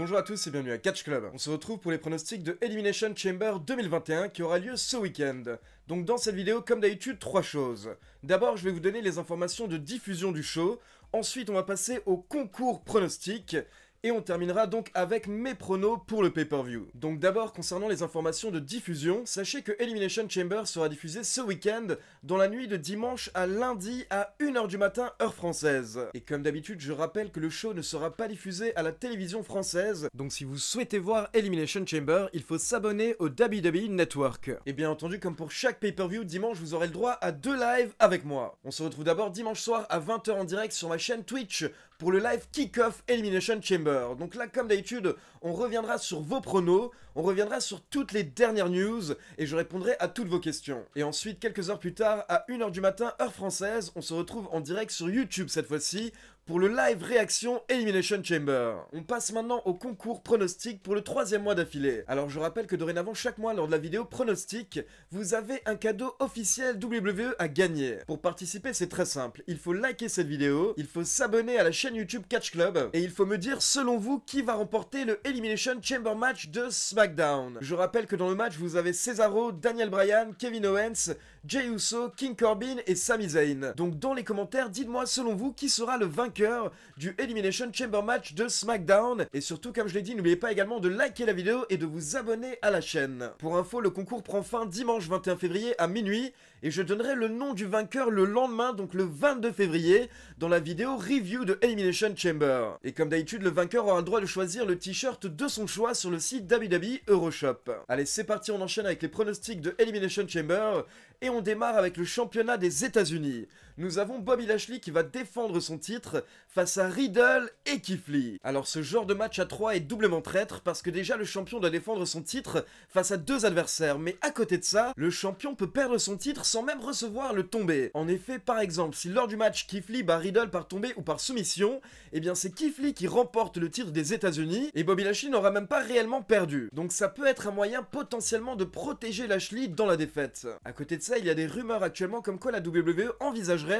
Bonjour à tous et bienvenue à Catch Club. On se retrouve pour les pronostics de Elimination Chamber 2021 qui aura lieu ce week-end. Donc dans cette vidéo, comme d'habitude, 3 choses. D'abord, je vais vous donner les informations de diffusion du show. Ensuite, on va passer au concours pronostics. Et on terminera donc avec mes pronos pour le pay-per-view. Donc d'abord, concernant les informations de diffusion, sachez que Elimination Chamber sera diffusé ce week-end dans la nuit de dimanche à lundi à 1h du matin, heure française. Et comme d'habitude, je rappelle que le show ne sera pas diffusé à la télévision française, donc si vous souhaitez voir Elimination Chamber, il faut s'abonner au WWE Network. Et bien entendu, comme pour chaque pay-per-view, dimanche, vous aurez le droit à 2 lives avec moi. On se retrouve d'abord dimanche soir à 20h en direct sur ma chaîne Twitch pour le live kick-off Elimination Chamber. Donc là, comme d'habitude, on reviendra sur vos pronos, on reviendra sur toutes les dernières news, et je répondrai à toutes vos questions. Et ensuite, quelques heures plus tard, à 1h du matin, heure française, on se retrouve en direct sur YouTube cette fois-ci, pour le live réaction Elimination Chamber. On passe maintenant au concours pronostic pour le 3e mois d'affilée. Alors je rappelle que dorénavant chaque mois lors de la vidéo pronostic, vous avez un cadeau officiel WWE à gagner. Pour participer c'est très simple, il faut liker cette vidéo, il faut s'abonner à la chaîne YouTube Catch Club, et il faut me dire selon vous qui va remporter le Elimination Chamber match de SmackDown. Je rappelle que dans le match vous avez Cesaro, Daniel Bryan, Kevin Owens, Jey Uso, King Corbin et Sami Zayn. Donc dans les commentaires, dites-moi selon vous qui sera le vainqueur du Elimination Chamber match de SmackDown. Et surtout, comme je l'ai dit, n'oubliez pas également de liker la vidéo et de vous abonner à la chaîne. Pour info, le concours prend fin dimanche 21 février à minuit et je donnerai le nom du vainqueur le lendemain, donc le 22 février, dans la vidéo review de Elimination Chamber. Et comme d'habitude, le vainqueur aura le droit de choisir le t-shirt de son choix sur le site WWE Euroshop. Allez, c'est parti, on enchaîne avec les pronostics de Elimination Chamber et on démarre avec le championnat des États-Unis. Nous avons Bobby Lashley qui va défendre son titre face à Riddle et Keith Lee. Alors ce genre de match à 3 est doublement traître parce que déjà le champion doit défendre son titre face à 2 adversaires, mais à côté de ça, le champion peut perdre son titre sans même recevoir le tombé. En effet, par exemple, si lors du match Keith Lee bat Riddle par tombé ou par soumission, eh bien c'est Keith Lee qui remporte le titre des États-Unis et Bobby Lashley n'aura même pas réellement perdu. Donc ça peut être un moyen potentiellement de protéger Lashley dans la défaite. À côté de ça, il y a des rumeurs actuellement comme quoi la WWE envisagerait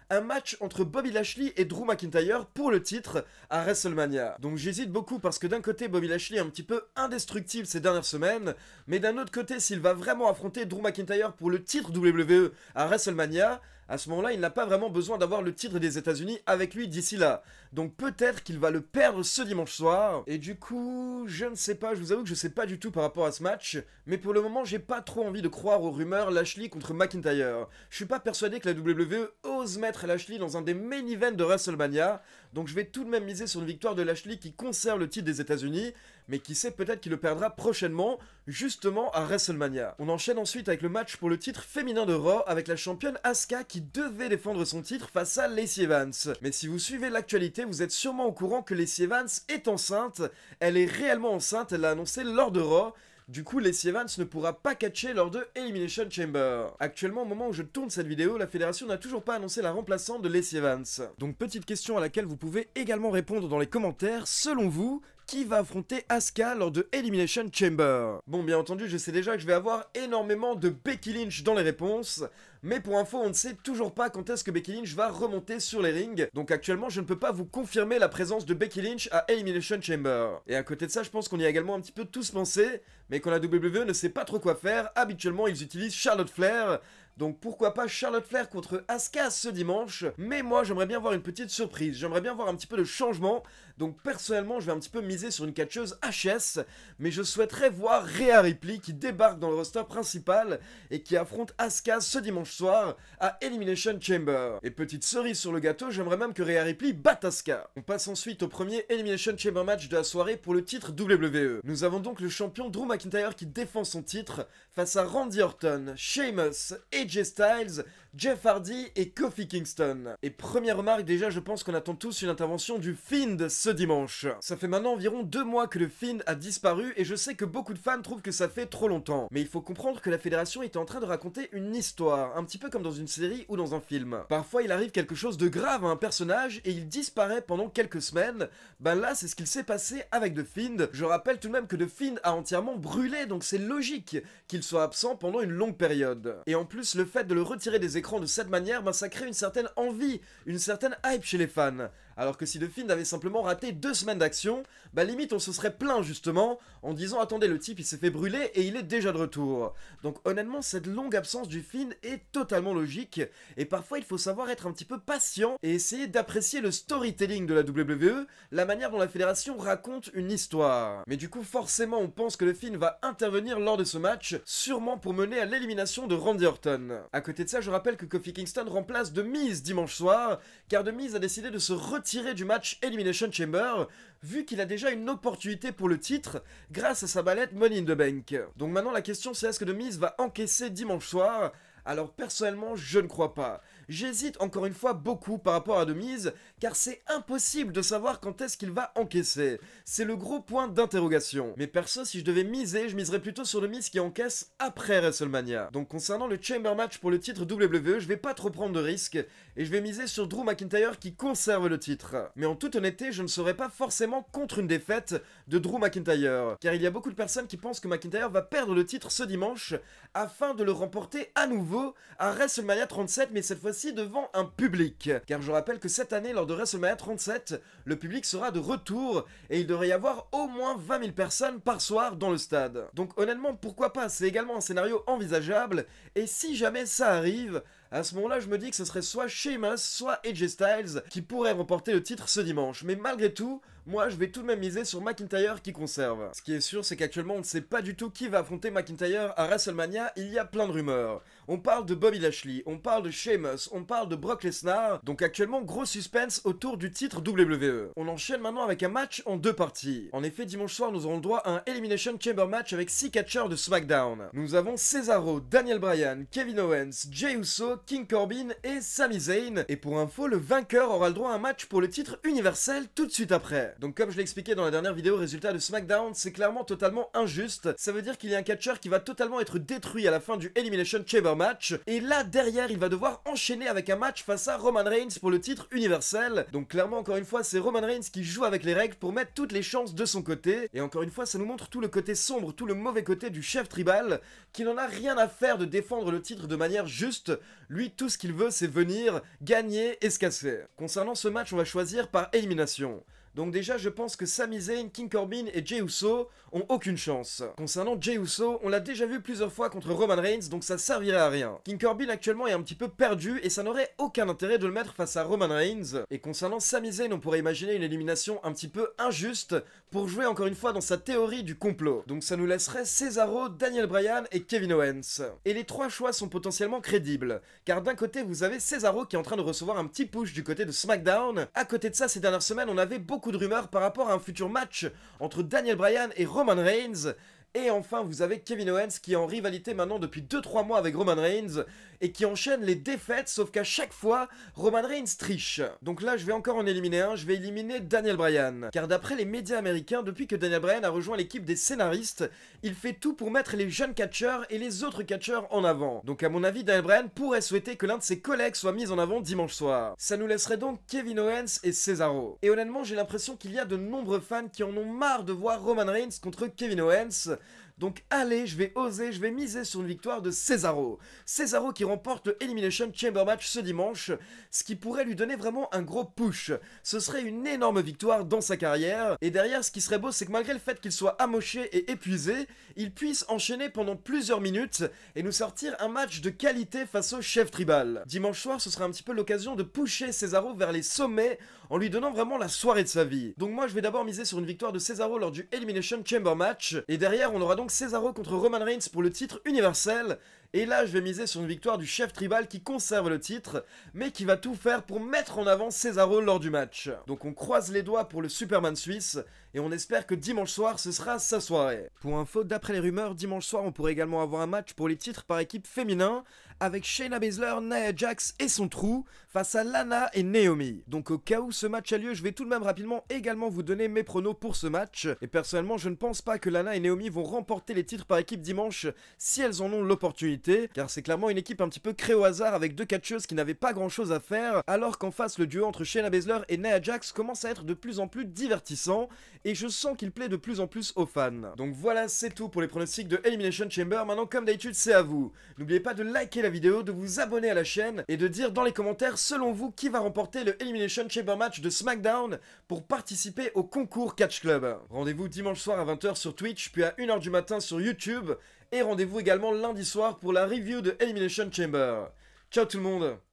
un match entre Bobby Lashley et Drew McIntyre pour le titre à WrestleMania. Donc j'hésite beaucoup parce que d'un côté Bobby Lashley est un petit peu indestructible ces dernières semaines, mais d'un autre côté s'il va vraiment affronter Drew McIntyre pour le titre WWE à WrestleMania, à ce moment-là, il n'a pas vraiment besoin d'avoir le titre des États-Unis avec lui d'ici là. Donc peut-être qu'il va le perdre ce dimanche soir. Et du coup, je ne sais pas, je vous avoue que je sais pas du tout par rapport à ce match. Mais pour le moment, j'ai pas trop envie de croire aux rumeurs Lashley contre McIntyre. Je suis pas persuadé que la WWE ose mettre Lashley dans un des main events de WrestleMania. Donc je vais tout de même miser sur une victoire de Lashley qui conserve le titre des États-Unis. Mais qui sait, peut-être qu'il le perdra prochainement, justement à WrestleMania. On enchaîne ensuite avec le match pour le titre féminin de Raw avec la championne Asuka qui devait défendre son titre face à Lacey Evans. Mais si vous suivez l'actualité, vous êtes sûrement au courant que Lacey Evans est enceinte. Elle est réellement enceinte, elle l'a annoncé lors de Raw. Du coup, Lacey Evans ne pourra pas catcher lors de Elimination Chamber. Actuellement, au moment où je tourne cette vidéo, la fédération n'a toujours pas annoncé la remplaçante de Lacey Evans. Donc, petite question à laquelle vous pouvez également répondre dans les commentaires. Selon vous, qui va affronter Asuka lors de Elimination Chamber? Bon, bien entendu, je sais déjà que je vais avoir énormément de Becky Lynch dans les réponses, mais pour info, on ne sait toujours pas quand est-ce que Becky Lynch va remonter sur les rings, donc actuellement, je ne peux pas vous confirmer la présence de Becky Lynch à Elimination Chamber. Et à côté de ça, je pense qu'on y a également un petit peu tous pensé, mais quand la WWE ne sait pas trop quoi faire, habituellement, ils utilisent Charlotte Flair. Donc pourquoi pas Charlotte Flair contre Asuka ce dimanche. Mais moi j'aimerais bien voir une petite surprise, j'aimerais bien voir un petit peu de changement. Donc personnellement je vais un petit peu miser sur une catcheuse HS. Mais je souhaiterais voir Rhea Ripley qui débarque dans le roster principal et qui affronte Asuka ce dimanche soir à Elimination Chamber. Et petite cerise sur le gâteau, j'aimerais même que Rhea Ripley batte Asuka. On passe ensuite au premier Elimination Chamber match de la soirée pour le titre WWE. Nous avons donc le champion Drew McIntyre qui défend son titre face à Randy Orton, Sheamus, AJ Styles, Jeff Hardy et Kofi Kingston. Et première remarque, déjà je pense qu'on attend tous une intervention du Fiend ce dimanche. Ça fait maintenant environ 2 mois que le Fiend a disparu et je sais que beaucoup de fans trouvent que ça fait trop longtemps. Mais il faut comprendre que la fédération est en train de raconter une histoire, un petit peu comme dans une série ou dans un film. Parfois il arrive quelque chose de grave à un personnage et il disparaît pendant quelques semaines. Ben là c'est ce qu'il s'est passé avec The Fiend. Je rappelle tout de même que The Fiend a entièrement brûlé, donc c'est logique qu'il soit absent pendant une longue période. Et en plus plus, le fait de le retirer des écrans de cette manière, ben, ça crée une certaine envie, une certaine hype chez les fans. Alors que si le film avait simplement raté 2 semaines d'action, bah limite on se serait plaint justement en disant attendez le type il s'est fait brûler et il est déjà de retour. Donc honnêtement cette longue absence du film est totalement logique et parfois il faut savoir être un petit peu patient et essayer d'apprécier le storytelling de la WWE, la manière dont la fédération raconte une histoire. Mais du coup forcément on pense que le film va intervenir lors de ce match, sûrement pour mener à l'élimination de Randy Orton. À côté de ça je rappelle que Kofi Kingston remplace The Miz dimanche soir, car The Miz a décidé de se retirer du match Elimination Chamber, vu qu'il a déjà une opportunité pour le titre grâce à sa mallette Money in the Bank. Donc maintenant la question c'est est-ce que The Miz va encaisser dimanche soir? Alors personnellement je ne crois pas. J'hésite encore une fois beaucoup par rapport à The Miz, car c'est impossible de savoir quand est-ce qu'il va encaisser. C'est le gros point d'interrogation. Mais perso, si je devais miser, je miserais plutôt sur The Miz qui encaisse après WrestleMania. Donc concernant le Chamber Match pour le titre WWE, je vais pas trop prendre de risques, et je vais miser sur Drew McIntyre qui conserve le titre. Mais en toute honnêteté, je ne serais pas forcément contre une défaite de Drew McIntyre, car il y a beaucoup de personnes qui pensent que McIntyre va perdre le titre ce dimanche, afin de le remporter à nouveau à WrestleMania 37, mais cette fois-ci devant un public. Car je rappelle que cette année, lors de WrestleMania 37, le public sera de retour et il devrait y avoir au moins 20 000 personnes par soir dans le stade. Donc honnêtement, pourquoi pas, c'est également un scénario envisageable, et si jamais ça arrive, à ce moment-là, je me dis que ce serait soit Sheamus, soit AJ Styles qui pourraient remporter le titre ce dimanche. Mais malgré tout, moi je vais tout de même miser sur McIntyre qui conserve. Ce qui est sûr, c'est qu'actuellement on ne sait pas du tout qui va affronter McIntyre à WrestleMania, il y a plein de rumeurs. On parle de Bobby Lashley, on parle de Sheamus, on parle de Brock Lesnar, donc actuellement gros suspense autour du titre WWE. On enchaîne maintenant avec un match en 2 parties. En effet, dimanche soir, nous aurons le droit à un Elimination Chamber match avec 6 catcheurs de SmackDown. Nous avons Cesaro, Daniel Bryan, Kevin Owens, Jey Uso, King Corbin et Sami Zayn. Et pour info, le vainqueur aura le droit à un match pour le titre universel tout de suite après. Donc comme je l'ai expliqué dans la dernière vidéo résultat de SmackDown, c'est clairement totalement injuste. Ça veut dire qu'il y a un catcheur qui va totalement être détruit à la fin du Elimination Chamber match. Et là, derrière, il va devoir enchaîner avec un match face à Roman Reigns pour le titre universel. Donc clairement, encore une fois, c'est Roman Reigns qui joue avec les règles pour mettre toutes les chances de son côté. Et encore une fois, ça nous montre tout le côté sombre, tout le mauvais côté du chef tribal, qui n'en a rien à faire de défendre le titre de manière juste. Lui, tout ce qu'il veut, c'est venir, gagner et se casser. Concernant ce match, on va choisir par élimination. Donc déjà, je pense que Sami Zayn, King Corbin et Jey Uso ont aucune chance. Concernant Jey Uso, on l'a déjà vu plusieurs fois contre Roman Reigns, donc ça servirait à rien. King Corbin actuellement est un petit peu perdu et ça n'aurait aucun intérêt de le mettre face à Roman Reigns. Et concernant Sami Zayn, on pourrait imaginer une élimination un petit peu injuste pour jouer encore une fois dans sa théorie du complot. Donc ça nous laisserait Cesaro, Daniel Bryan et Kevin Owens. Et les 3 choix sont potentiellement crédibles, car d'un côté vous avez Cesaro qui est en train de recevoir un petit push du côté de SmackDown. À côté de ça, ces dernières semaines, on avait beaucoup de rumeurs par rapport à un futur match entre Daniel Bryan et Roman Reigns. Et enfin, vous avez Kevin Owens qui est en rivalité maintenant depuis 2-3 mois avec Roman Reigns et qui enchaîne les défaites, sauf qu'à chaque fois, Roman Reigns triche. Donc là, je vais encore en éliminer un, je vais éliminer Daniel Bryan. Car d'après les médias américains, depuis que Daniel Bryan a rejoint l'équipe des scénaristes, il fait tout pour mettre les jeunes catcheurs et les autres catcheurs en avant. Donc à mon avis, Daniel Bryan pourrait souhaiter que l'un de ses collègues soit mis en avant dimanche soir. Ça nous laisserait donc Kevin Owens et Cesaro. Et honnêtement, j'ai l'impression qu'il y a de nombreux fans qui en ont marre de voir Roman Reigns contre Kevin Owens. Donc allez, je vais oser, je vais miser sur une victoire de Cesaro. Cesaro qui remporte le Elimination Chamber match ce dimanche, ce qui pourrait lui donner vraiment un gros push. Ce serait une énorme victoire dans sa carrière. Et derrière, ce qui serait beau, c'est que malgré le fait qu'il soit amoché et épuisé, il puisse enchaîner pendant plusieurs minutes et nous sortir un match de qualité face au chef tribal. Dimanche soir, ce sera un petit peu l'occasion de pusher Cesaro vers les sommets en lui donnant vraiment la soirée de sa vie. Donc moi, je vais d'abord miser sur une victoire de Cesaro lors du Elimination Chamber match. Et derrière, on aura donc Cesaro contre Roman Reigns pour le titre universel. Et là, je vais miser sur une victoire du chef tribal qui conserve le titre, mais qui va tout faire pour mettre en avant Cesaro lors du match. Donc on croise les doigts pour le Superman suisse, et on espère que dimanche soir, ce sera sa soirée. Pour info, d'après les rumeurs, dimanche soir, on pourrait également avoir un match pour les titres par équipe féminin, avec Shayna Baszler, Nia Jax et son trou, face à Lana et Naomi. Donc au cas où ce match a lieu, je vais tout de même rapidement également vous donner mes pronos pour ce match. Et personnellement, je ne pense pas que Lana et Naomi vont remporter les titres par équipe dimanche si elles en ont l'opportunité, car c'est clairement une équipe un petit peu créée au hasard avec 2 catcheuses qui n'avaient pas grand chose à faire, alors qu'en face le duo entre Shayna Baszler et Nia Jax commence à être de plus en plus divertissant, et je sens qu'il plaît de plus en plus aux fans. Donc voilà, c'est tout pour les pronostics de Elimination Chamber. Maintenant, comme d'habitude, c'est à vous. N'oubliez pas de liker la vidéo, de vous abonner à la chaîne et de dire dans les commentaires selon vous qui va remporter le Elimination Chamber match de SmackDown pour participer au concours Catch Club. Rendez-vous dimanche soir à 20 h sur Twitch, puis à 1 h du matin sur YouTube, et rendez-vous également lundi soir pour la review de Elimination Chamber. Ciao tout le monde!